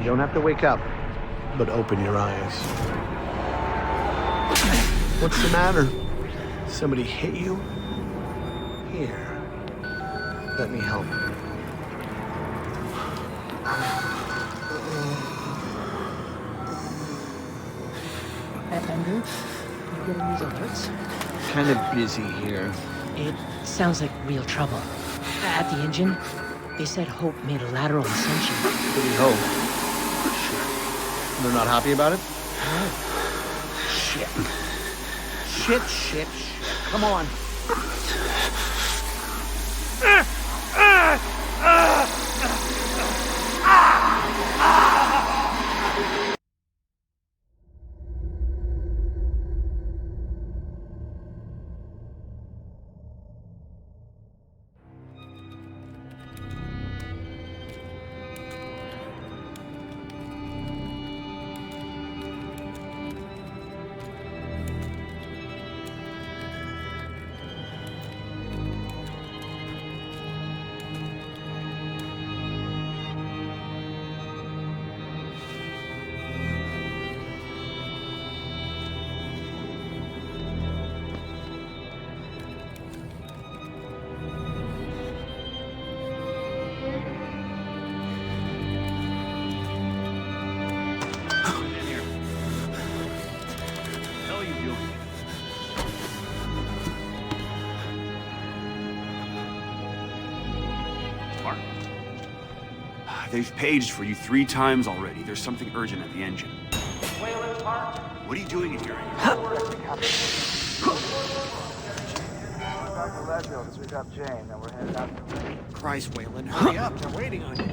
You don't have to wake up, but open your eyes. What's the matter? Somebody hit you? Here, let me help. Andrew, you getting these alerts? Kind of busy here. It sounds like real trouble. At the engine, they said Hope made a lateral ascension. What do you hope? Sure. They're not happy about it? Shit. Shit. Come on. They've paged for you 3 times already. There's something urgent at the engine. What are you doing in here? Christ, Wayland, hurry up. They're waiting on you.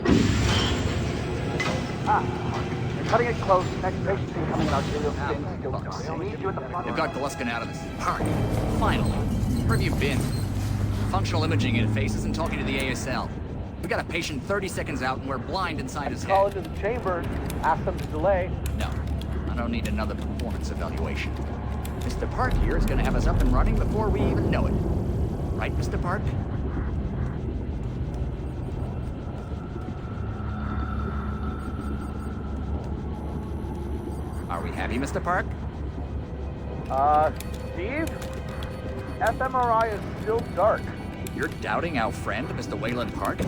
They're cutting it close. Next patient's incoming on arterial skin. They'll need you at the front. They've got Gluskin out of this park. Finally. Where have you been? Functional imaging interface isn't talking to the ASL. We got a patient 30 seconds out and we're blind inside his Call head. into the chamber. Ask them to delay. No, I don't need another performance evaluation. Mr. Park here is gonna have us up and running before we even know it. Right, Mr. Park? Are we happy, Mr. Park? Steve? fMRI is still dark. You're doubting our friend, Mr. Wayland Park?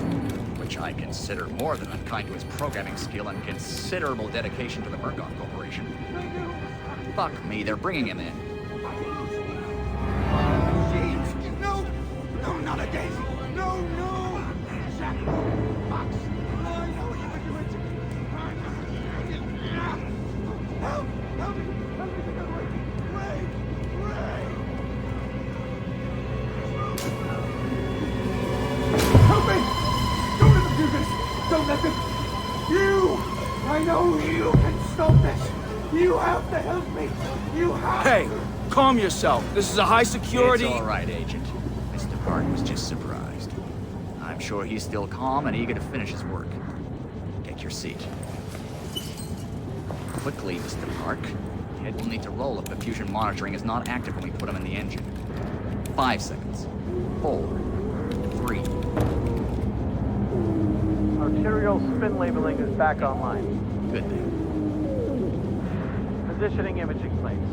Which I consider more than unkind to his programming skill and considerable dedication to the Murkoff Corporation. Fuck me, they're bringing him in. James, no! No, not again! No! Jack, Fox, I know what you were doing to me. Help! Help me! Ray! Help me! Don't let them do this! Don't let them... You! I know you can stop this! You have to help me! You have Hey, to! calm yourself. This is a high security... It's all right, Agent. Mr. Park was just surprised. I'm sure he's still calm and eager to finish his work. Take your seat. Quickly, Mr. Park. Head will need to roll if the fusion monitoring is not active when we put him in the engine. 5 seconds. 4, 3. Arterial spin labeling is back online. Good thing. Positioning imaging plates.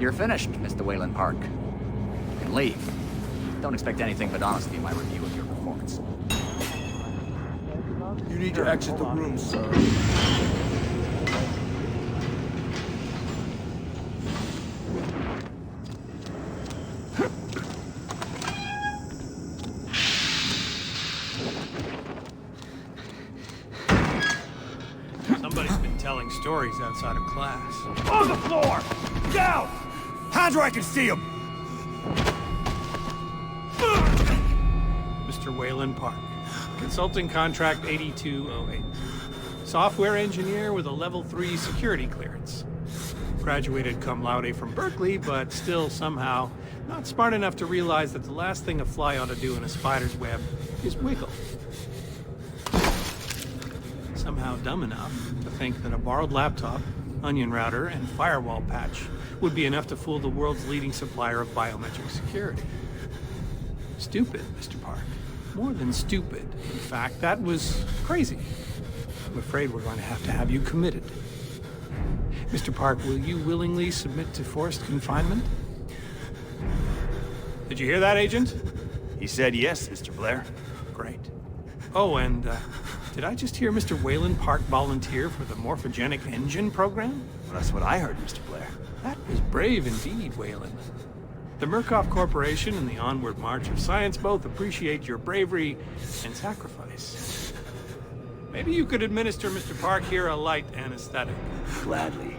You're finished, Mr. Wayland Park. You can leave. Don't expect anything but honesty in my review of your performance. You need to exit the room, sir. Somebody's been telling stories outside of class. On the floor! Down! Hands where I can see them! Mr. Wayland Park. Consulting contract 8208. Software engineer with a level 3 security clearance. Graduated cum laude from Berkeley, but still somehow not smart enough to realize that the last thing a fly ought to do in a spider's web is wiggle. Somehow dumb enough to think that a borrowed laptop, onion router, and firewall patch would be enough to fool the world's leading supplier of biometric security. Stupid, Mr. Park. More than stupid. In fact, that was crazy. I'm afraid we're going to have you committed. Mr. Park, will you willingly submit to forced confinement? Did you hear that, Agent? He said yes, Mr. Blair. Great. Oh, and did I just hear Mr. Wayland Park volunteer for the morphogenic engine program? Well, that's what I heard, Mr. Blair. That was brave indeed, Wayland. The Murkoff Corporation and the Onward March of Science both appreciate your bravery and sacrifice. Maybe you could administer Mr. Park here a light anesthetic. Gladly.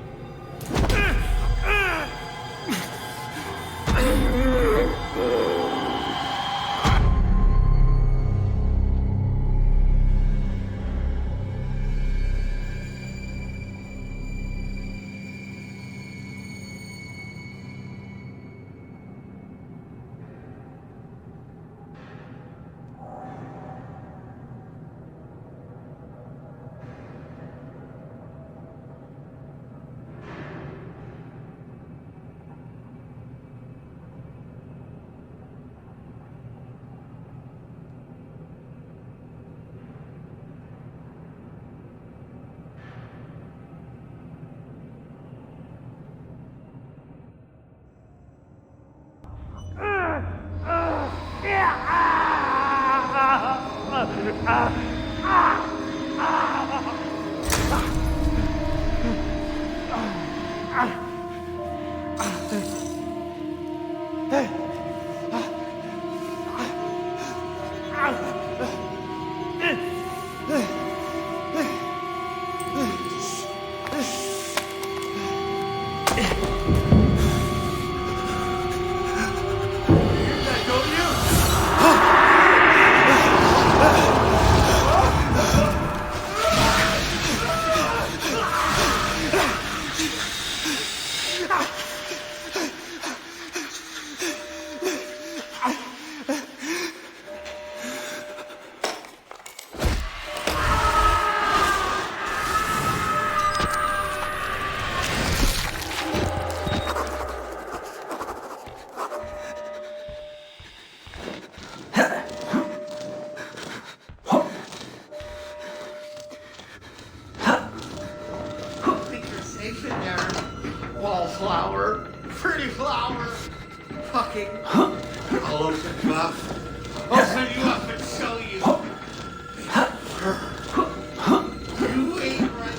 Wallflower, pretty flower, fucking all over the buff. I'll send you up and show you. You ain't right.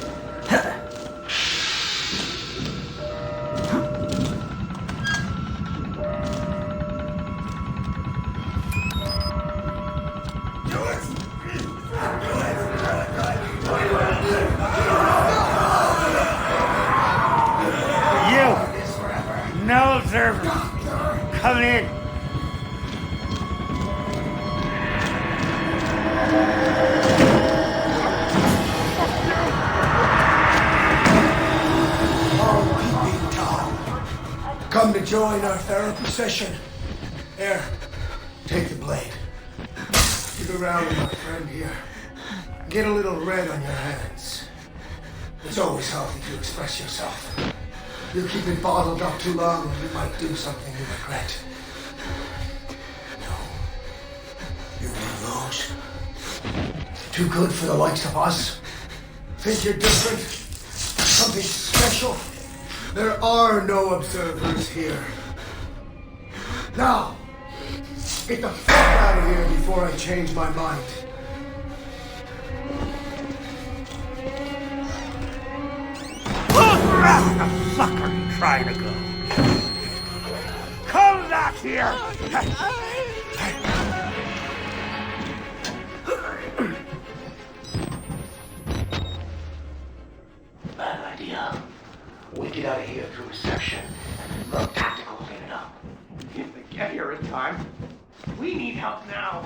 No observers. Coming in. Come to join our therapy session. Here, take the blade. Dig around with my friend here. Get a little red on your hands. It's always healthy to express yourself. You keep it bottled up too long and you might do something you regret. No. You're one of those. Too good for the likes of us. Think you're different? Something special? There are no observers here. Now, get the fuck out of here before I change my mind. Where the fuck are you trying to go? Come back here! Bad idea. We get out of here through reception. Look, tactical, clean it up. If they get here in time, we need help now.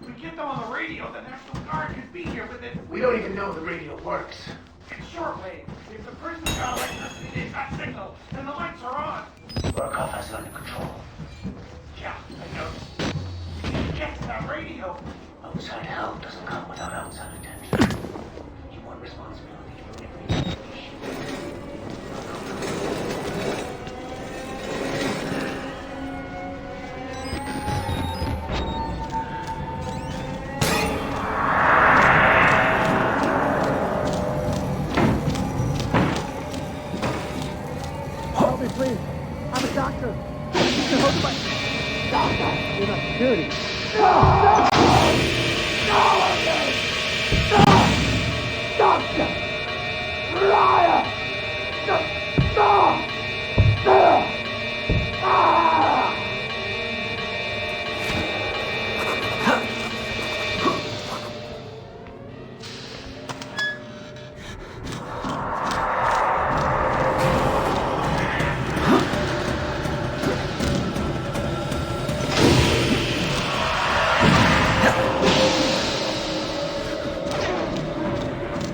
If we get them on the radio, the National Guard could be here within... We don't even know the radio works. It's shortwave. If the prison's got electricity, they've got signal, and the lights are on. Murkoff has it under control. Yeah, I know. We need to get to that radio. Outside help doesn't come without outside attention. You want responsibility for every issue. I'm a doctor. Hold the button. You're not security. Doctor! Liar!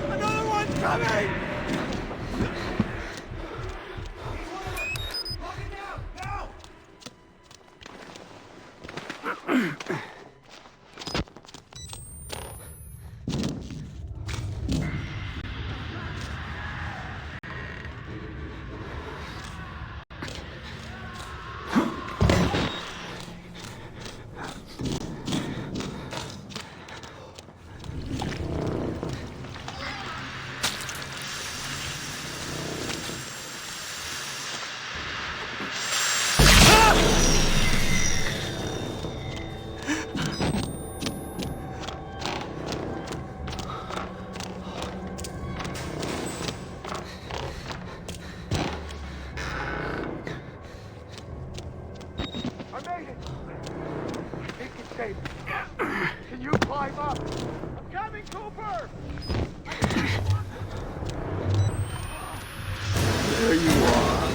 Another one's coming! I made it! I think it's safe. Can you climb up? I'm coming, Cooper! There you are.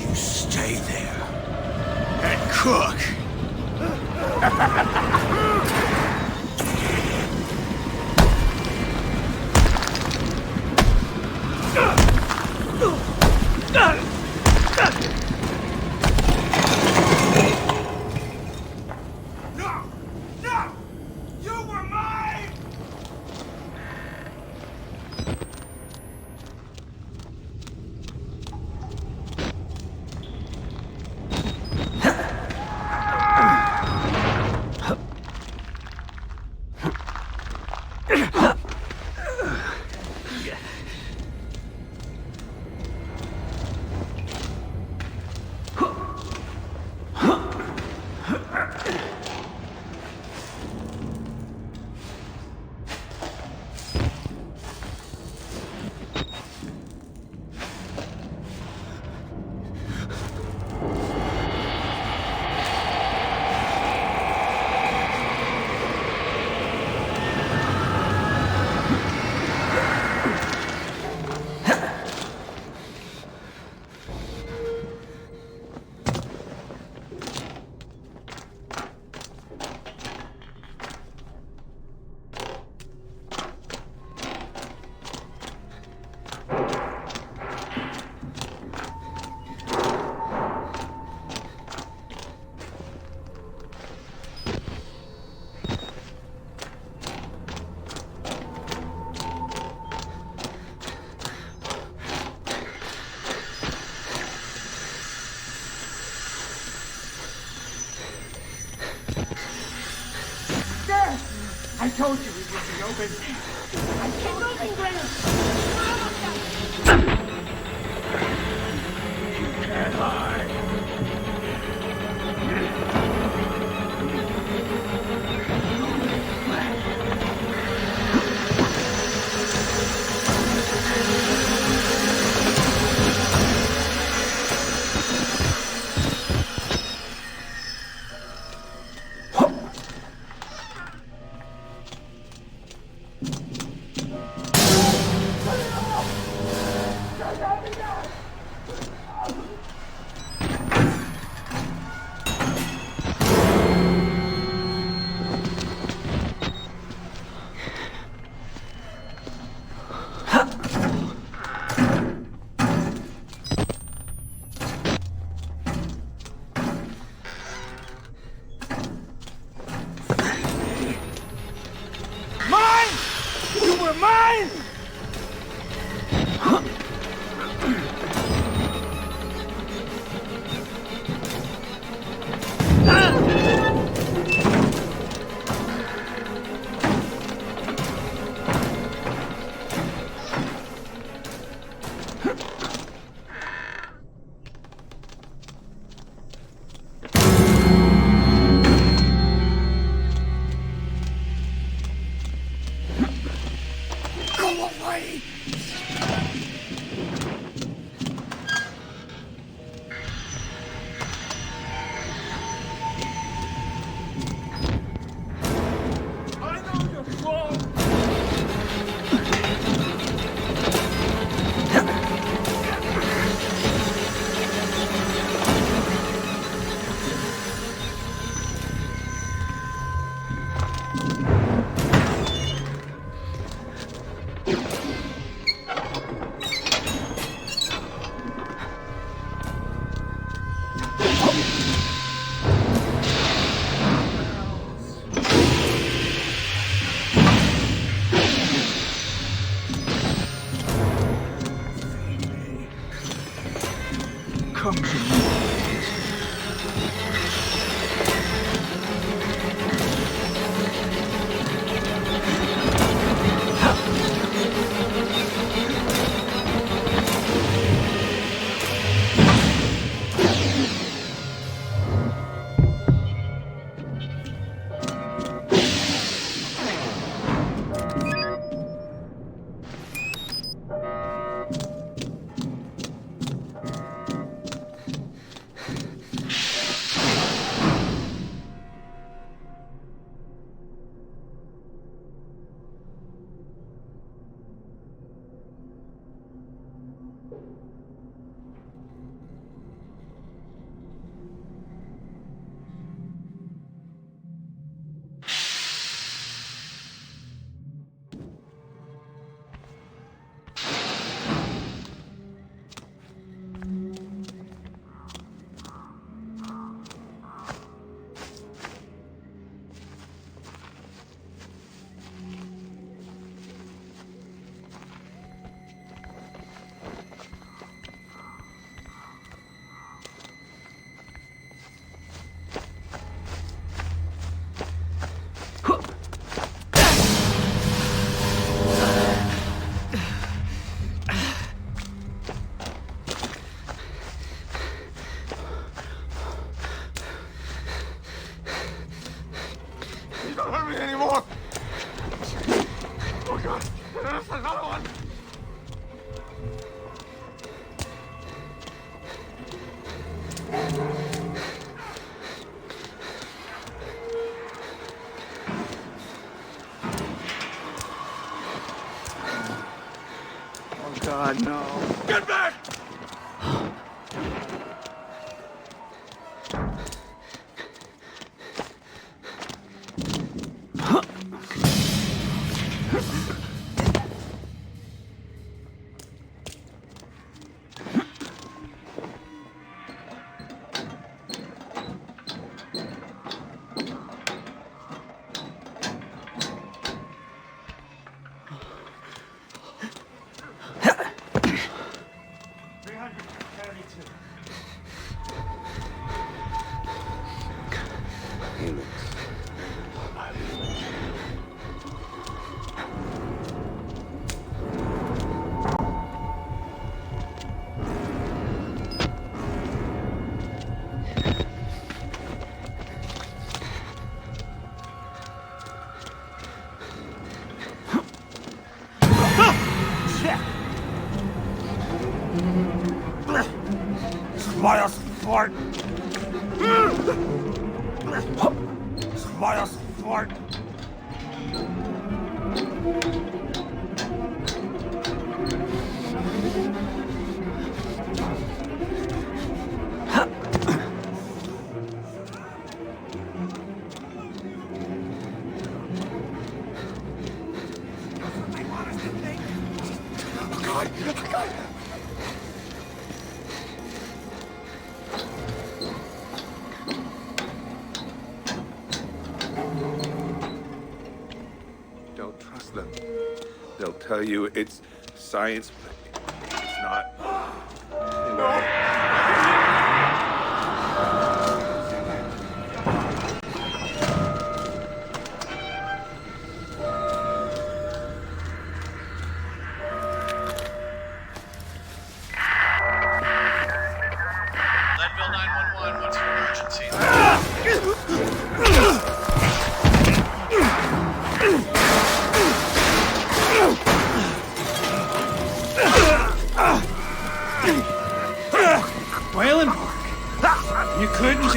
You stay there and cook. No! No! You were mine! I told you we would be open. I keep moving, Graham. Come to me. Don't hurt me anymore! Oh god, there's another one! Oh God, no. Get back! Smiles fart. Smiles fart. Oh God! Oh God! Don't trust them. They'll tell you it's science, but it's not. Wayland Park. You couldn't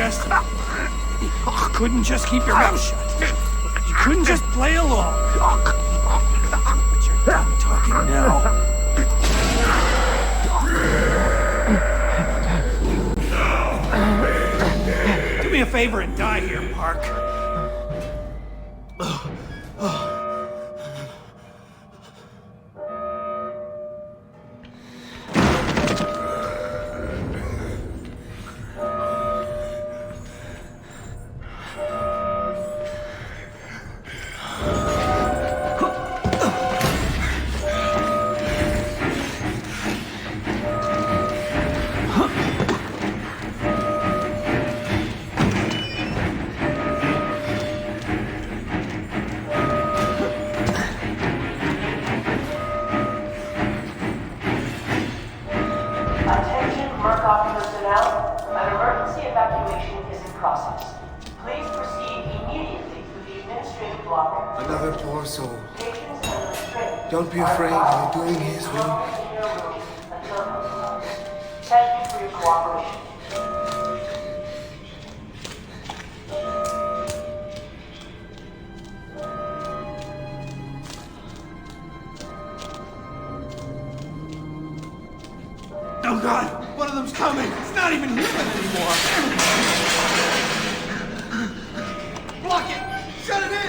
just keep your mouth shut. You couldn't just play along. But you're done talking now. Do me a favor and die here, Park. Another poor soul. Don't be afraid, you're doing his will. Thank you for your cooperation. Oh God, one of them's coming. It's not even human anymore. Block it! Shut it in!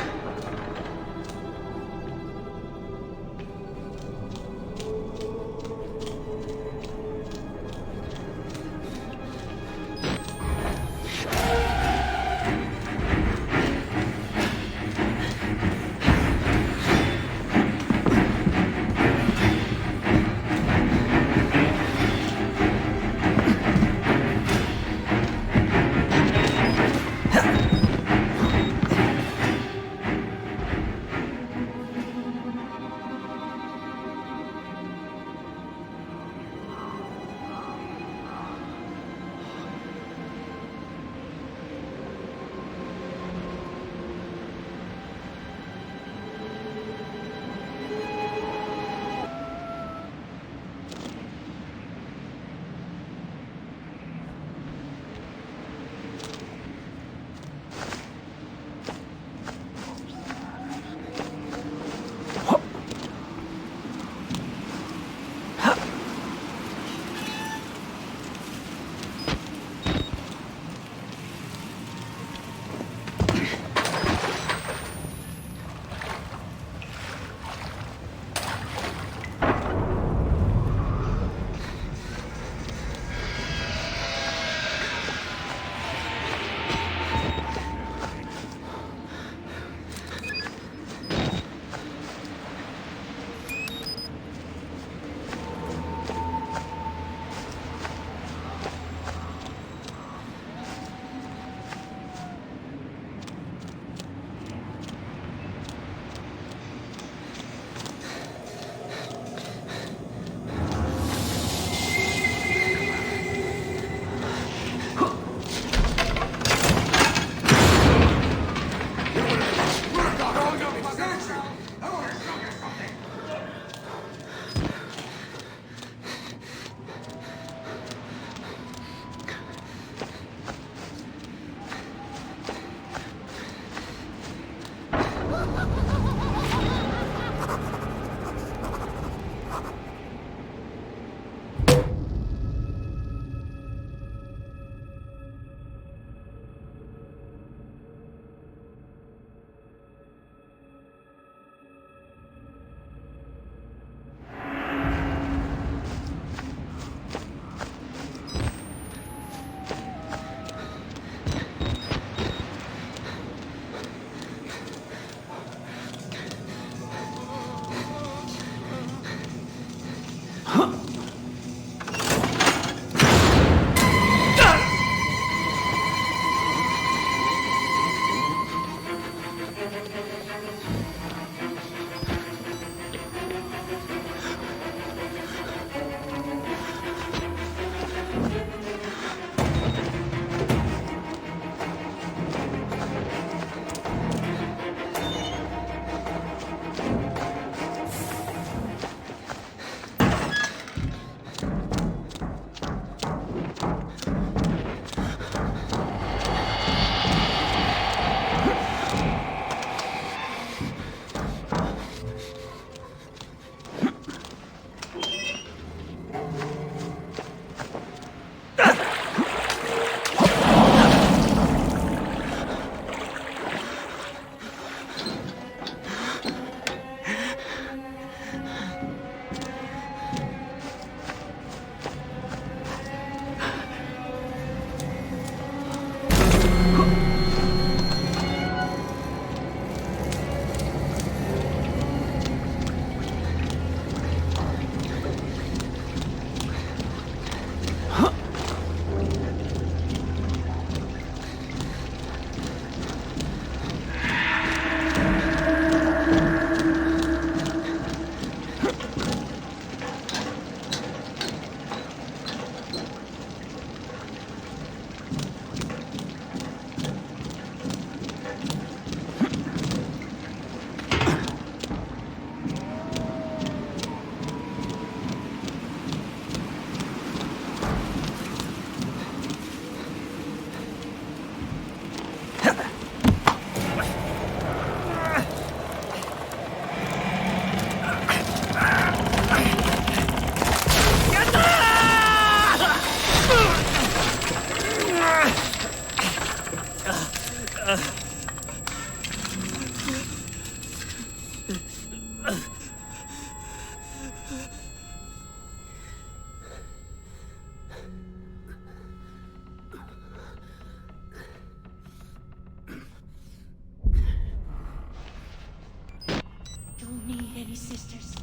sisters.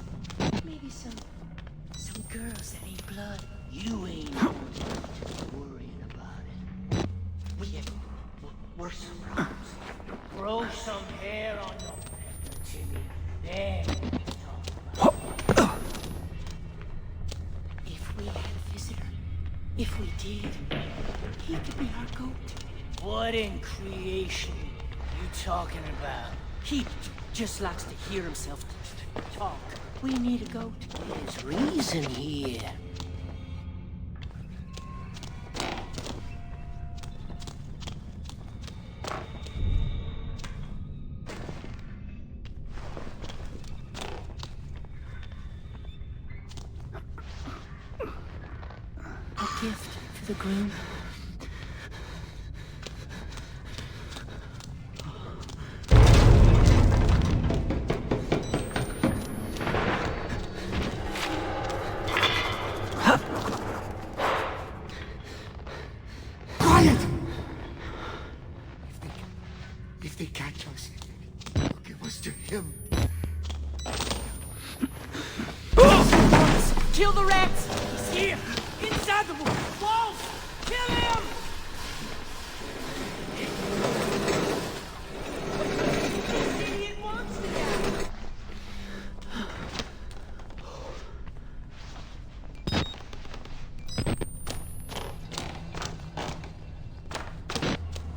Maybe some girls that need blood. You ain't worrying about it. We have worse problems. Grow some hair on your head, Timmy. Then we can talk about it. If we had a visitor, if we did, he could be our goat. What in creation you talking about? He just likes to hear himself talk. We need a goat. There's reason here. A gift for the groom. If they catch us, they'll give us to him. Kill the rats! He's here! Inside the walls! Kill him! This idiot wants me now!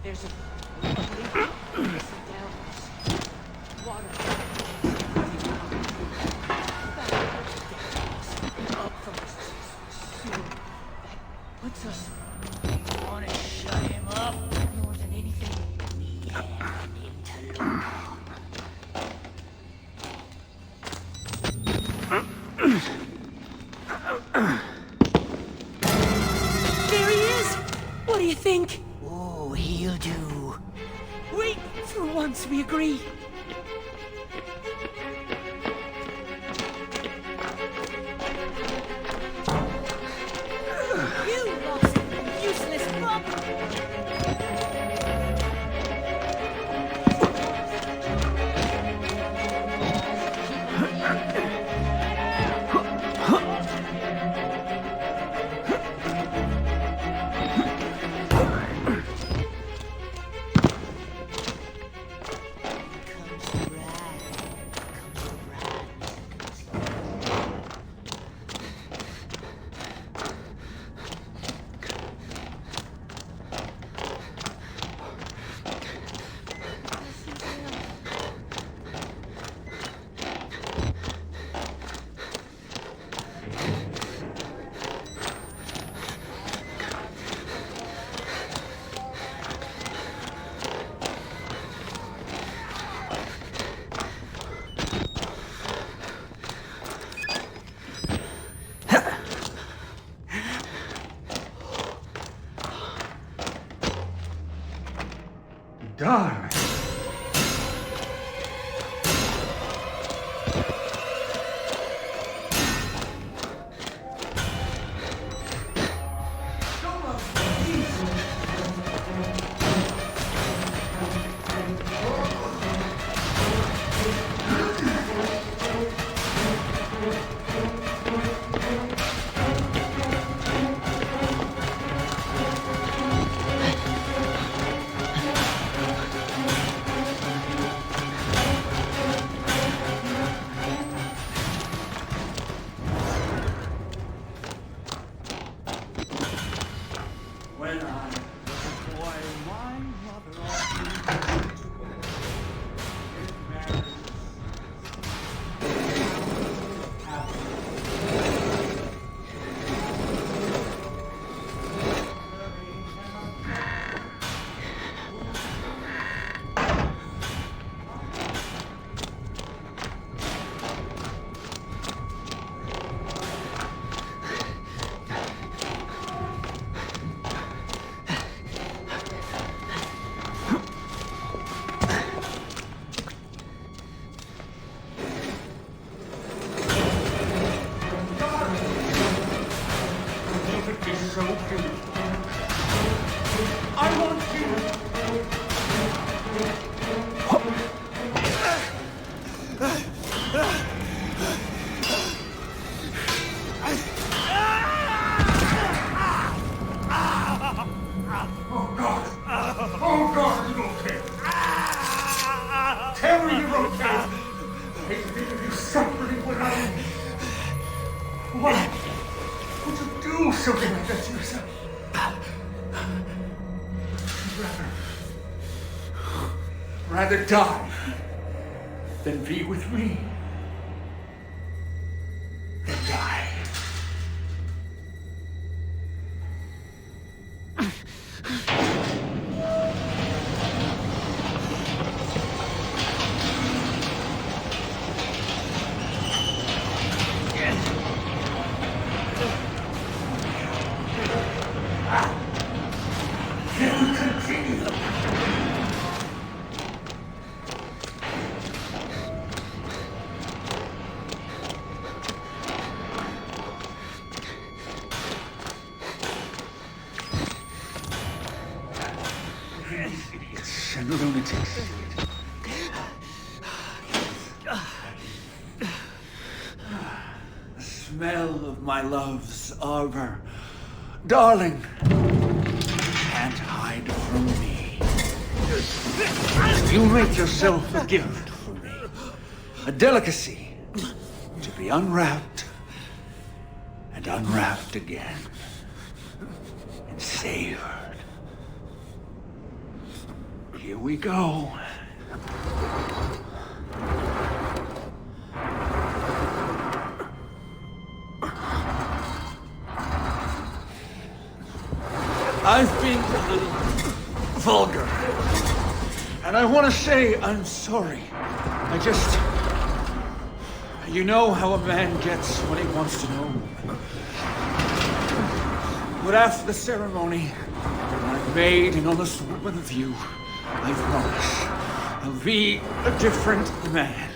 There's a puts us want to shut him up more than anything. We have him to There he is! What do you think? Oh, he'll do. Wait, for once we agree. Darn. Rather die than be with me. Than die. Idiots and lunatics. The smell of my love's arbor. Darling, can't hide from me. You make yourself a gift for me. A delicacy to be unwrapped and unwrapped again and savored. Here we go. I've been a little vulgar. And I want to say I'm sorry. You know how a man gets when he wants to know. But after the ceremony, when I've made an honest woman of you, I promise I'll be a different man.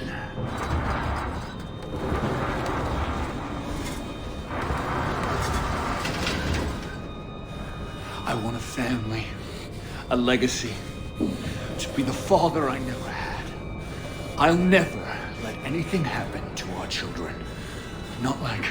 I want a family, a legacy, to be the father I never had. I'll never let anything happen to our children. Not like...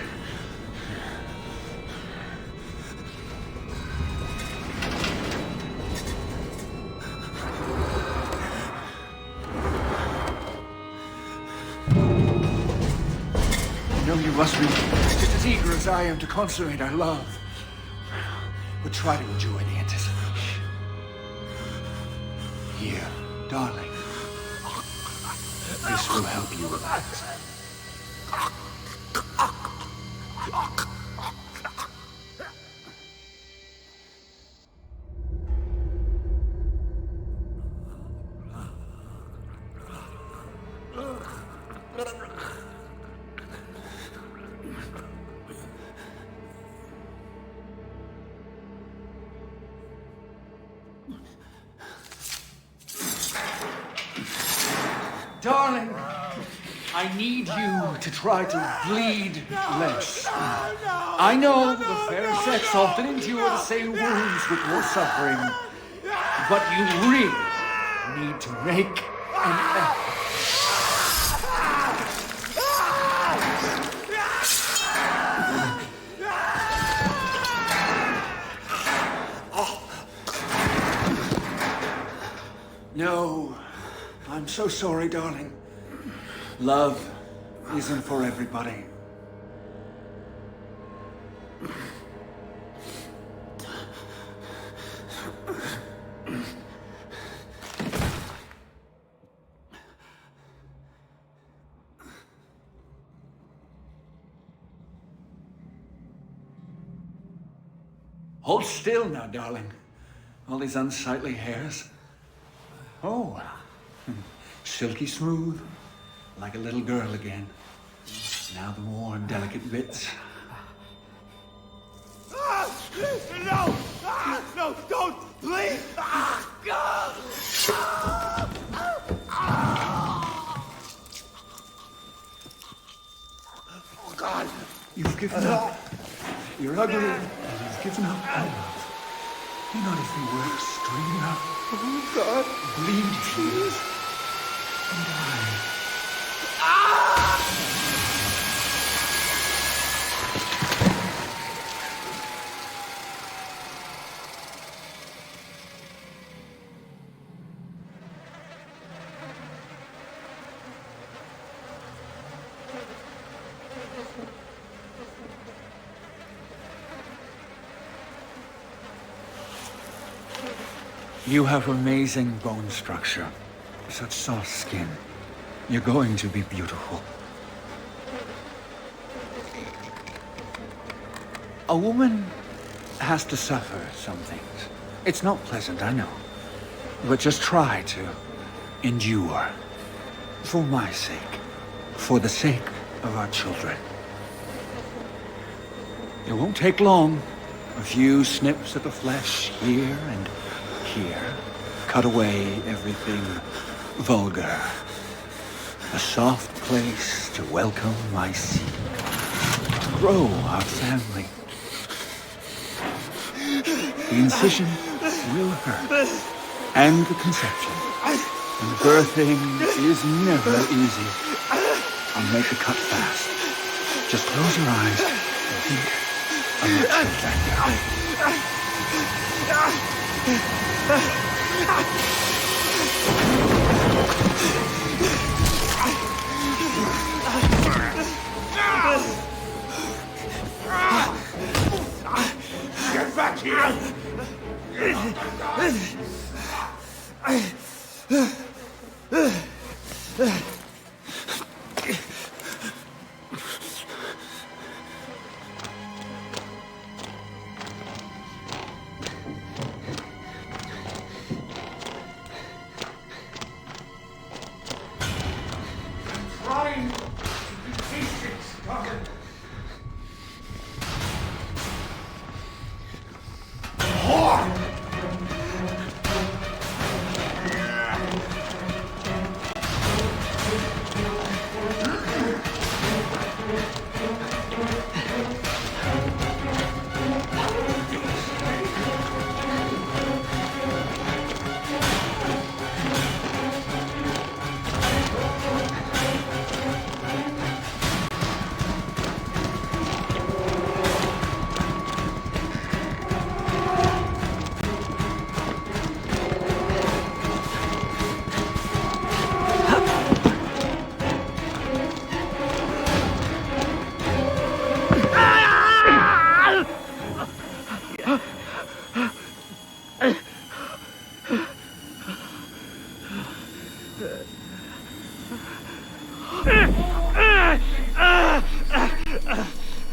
I know you must be just as eager as I am to consummate our love. But try to enjoy the anticipation. Here, darling. This will help you relax. Darling, I need you to try to bleed less. I know the fair sex often endure the same wounds with your suffering, but you really need to make an effort. No. I'm so sorry, darling. Love isn't for everybody. Hold still now, darling. All these unsightly hairs. Oh. Silky smooth, like a little girl again. Now the more delicate bits. No! No, don't! Please! God! Oh, God! You've given up. You're ugly, and you've given up on love. You're not even worth stringing up. Oh, God! Bleed, please. And die. You have amazing bone structure. Such soft skin. You're going to be beautiful. A woman has to suffer some things. It's not pleasant, I know. But just try to endure. For my sake. For the sake of our children. It won't take long. A few snips at the flesh here and here. Cut away everything vulgar. A soft place to welcome my seed. To grow our family. The incision will hurt. And the conception. And birthing is never easy. I'll make the cut fast. Just close your eyes and think of your Get back here! Trying to be patient, darling.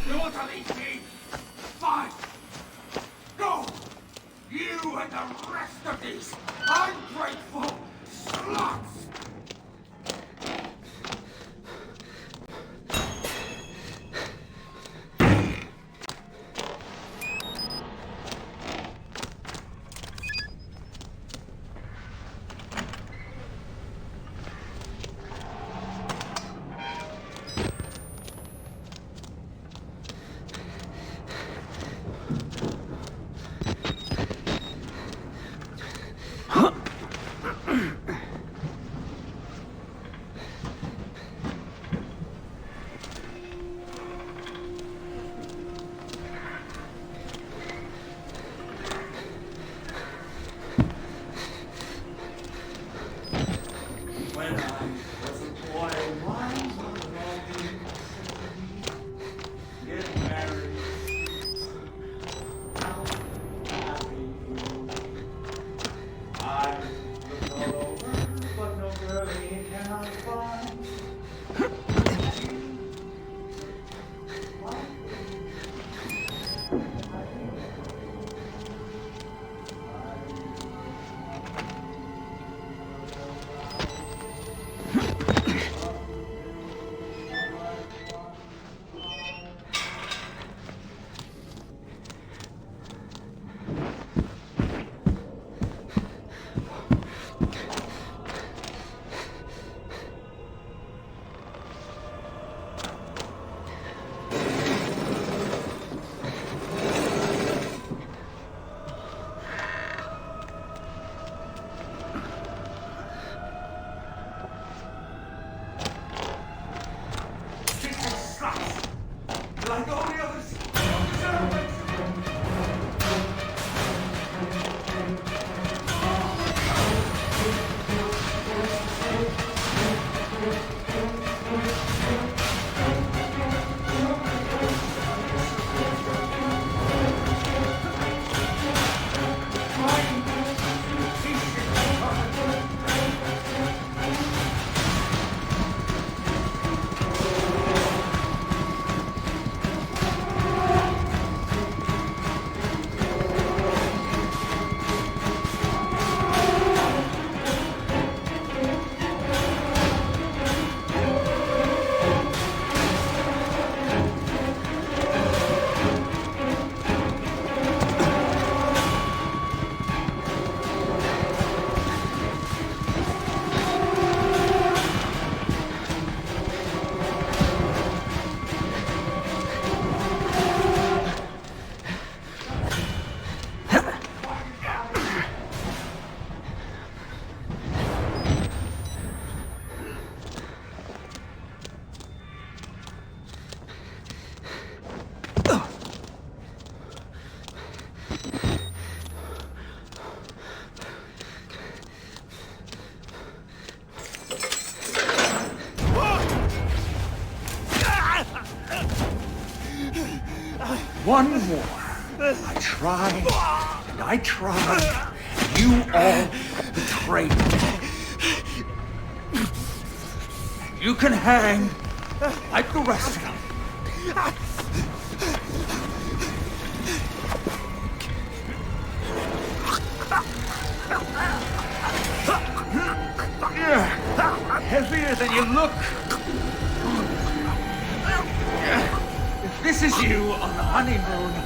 You want to leave me? Fine. Go. You and the rest of these ungrateful sluts. I one more. I tried, and I tried, and you all betrayed me. You can hang like the rest of them. You're heavier than you look. If this is you on the honeymoon, I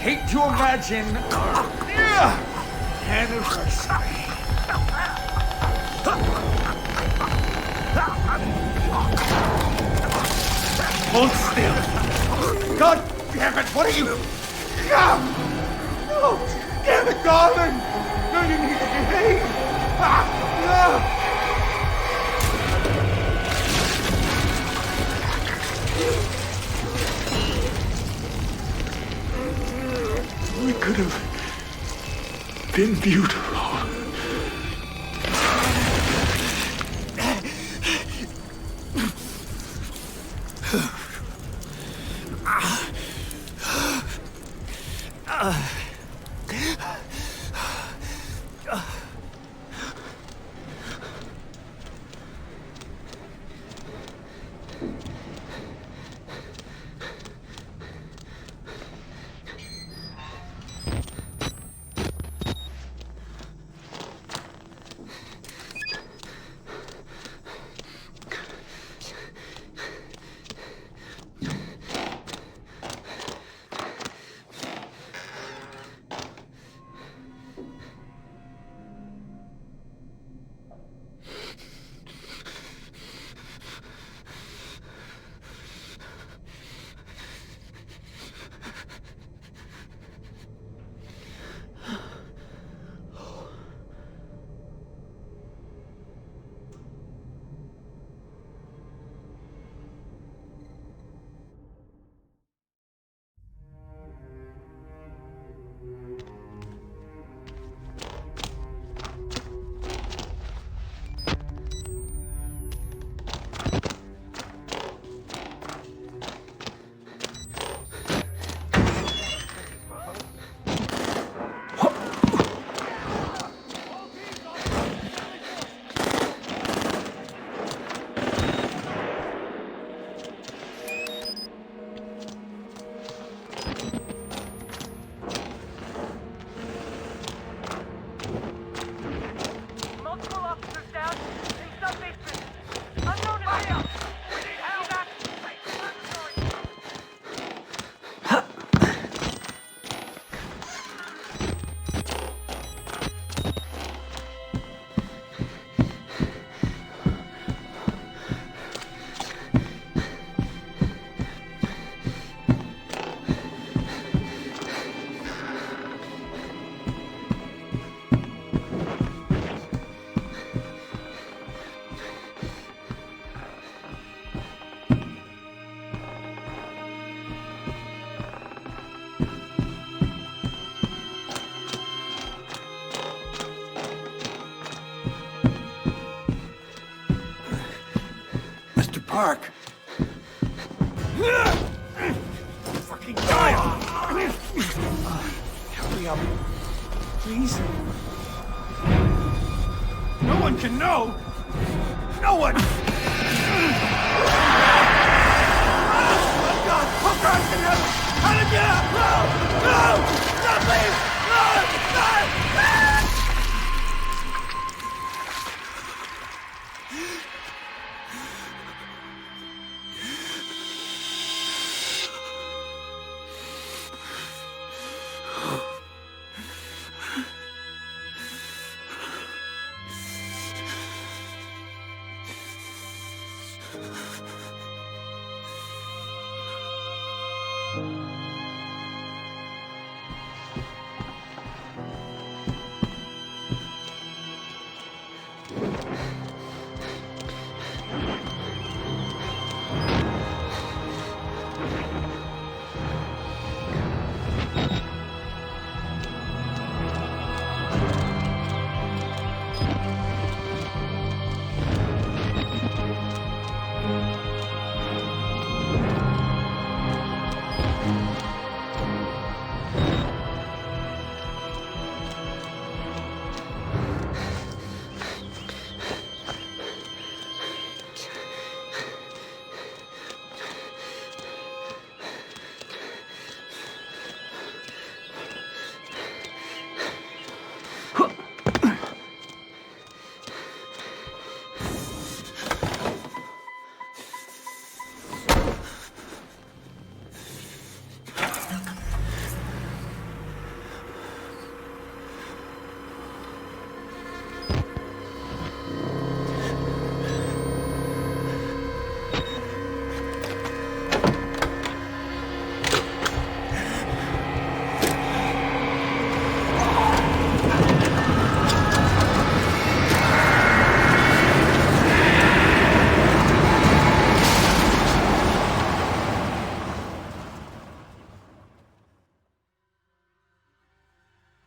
hate to imagine our anniversary. Hold still. God damn it, what are you? No! Damn it, darling! No, you need to behave! We could have been beautiful. Park. Fucking die! Hurry up, please. No one can know. No one. Oh God! Oh God! How to get out? No! No! No! Please! No! No! No!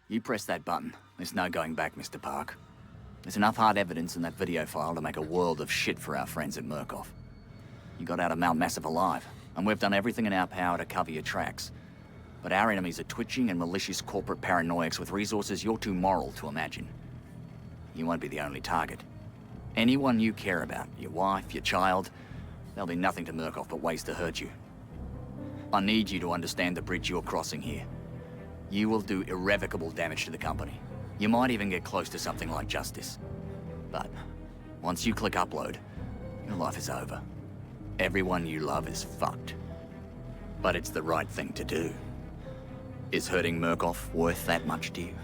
You press that button. There's no going back, Mr. Park. There's enough hard evidence in that video file to make a world of shit for our friends at Murkoff. You got out of Mount Massive alive, and we've done everything in our power to cover your tracks. But our enemies are twitching and malicious corporate paranoics with resources you're too moral to imagine. You won't be the only target. Anyone you care about, your wife, your child, there'll be nothing to Murkoff but ways to hurt you. I need you to understand the bridge you're crossing here. You will do irrevocable damage to the company. You might even get close to something like justice. But once you click upload, your life is over. Everyone you love is fucked. But it's the right thing to do. Is hurting Murkoff worth that much to you?